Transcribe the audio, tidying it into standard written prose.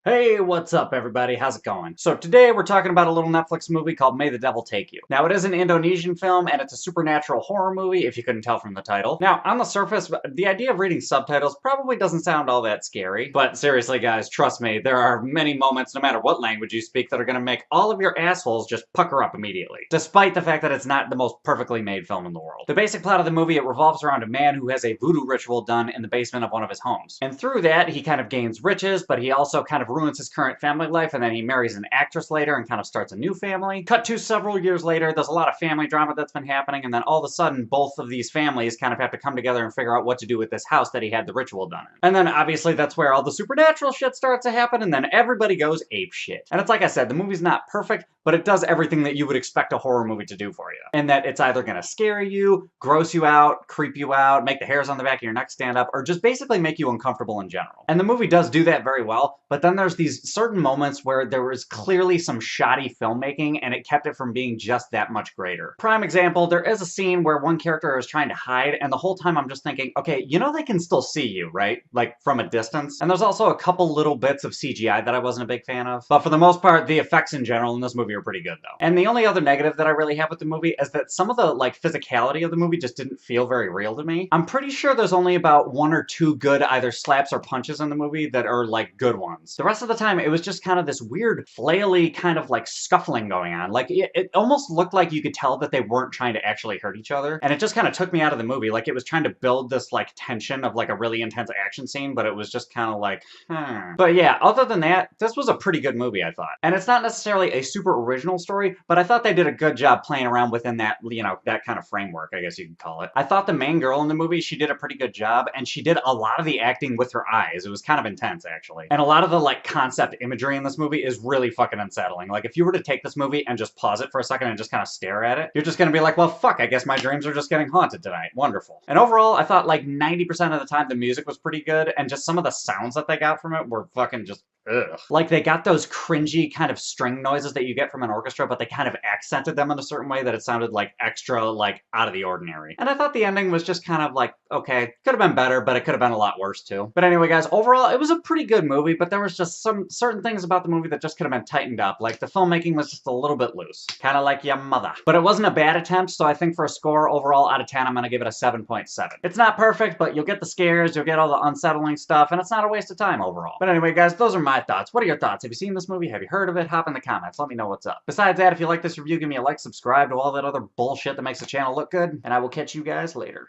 Hey, what's up everybody? How's it going? So today we're talking about a little Netflix movie called May the Devil Take You. Now it is an Indonesian film and it's a supernatural horror movie if you couldn't tell from the title. Now on the surface, the idea of reading subtitles probably doesn't sound all that scary, but seriously guys, trust me, there are many moments no matter what language you speak that are gonna make all of your assholes just pucker up immediately, despite the fact that it's not the most perfectly made film in the world. The basic plot of the movie, it revolves around a man who has a voodoo ritual done in the basement of one of his homes. And through that, he kind of gains riches, but he also kind of ruins his current family life, and then he marries an actress later and kind of starts a new family. Cut to several years later, there's a lot of family drama that's been happening, and then all of a sudden, both of these families kind of have to come together and figure out what to do with this house that he had the ritual done in. And then obviously that's where all the supernatural shit starts to happen, and then everybody goes ape shit. And it's like I said, the movie's not perfect, but it does everything that you would expect a horror movie to do for you. And that it's either gonna scare you, gross you out, creep you out, make the hairs on the back of your neck stand up, or just basically make you uncomfortable in general. And the movie does do that very well, but then there's these certain moments where there was clearly some shoddy filmmaking and it kept it from being just that much greater. Prime example, there is a scene where one character is trying to hide, and the whole time I'm just thinking, okay, you know they can still see you, right? Like, from a distance. And there's also a couple little bits of CGI that I wasn't a big fan of. But for the most part, the effects in general in this movie are pretty good, though. And the only other negative that I really have with the movie is that some of the, physicality of the movie just didn't feel very real to me. I'm pretty sure there's only about one or two good either slaps or punches in the movie that are, good ones. The rest of the time, it was just kind of this weird, flaily kind of, scuffling going on. It almost looked like you could tell that they weren't trying to actually hurt each other. And it just kind of took me out of the movie. It was trying to build this, tension of, a really intense action scene, but it was just kind of But yeah, other than that, this was a pretty good movie, I thought. And it's not necessarily a super original story, but I thought they did a good job playing around within that, that kind of framework, I guess you could call it. I thought the main girl in the movie, she did a pretty good job, and she did a lot of the acting with her eyes. It was kind of intense, actually. And a lot of the, concept imagery in this movie is really fucking unsettling. If you were to take this movie and just pause it for a second and just kind of stare at it, you're just gonna be like, well, fuck, I guess my dreams are just getting haunted tonight. Wonderful. And overall, I thought 90% of the time the music was pretty good, and just some of the sounds that they got from it were fucking just ugh. They got those cringy kind of string noises that you get from an orchestra, but they kind of accented them in a certain way that it sounded extra, out of the ordinary. And I thought the ending was just kind of okay, could have been better, but it could have been a lot worse too. But anyway, guys, overall, it was a pretty good movie, but there was just some certain things about the movie that just could have been tightened up. The filmmaking was just a little bit loose. Kind of like your mother. But it wasn't a bad attempt, so I think for a score overall out of 10, I'm gonna give it a 7.7. It's not perfect, but you'll get the scares, you'll get all the unsettling stuff, and it's not a waste of time overall. But anyway, guys, those are my thoughts. What are your thoughts? Have you seen this movie? Have you heard of it? Hop in the comments. Let me know what's up. Besides that, if you like this review, give me a like, subscribe to all that other bullshit that makes the channel look good, and I will catch you guys later.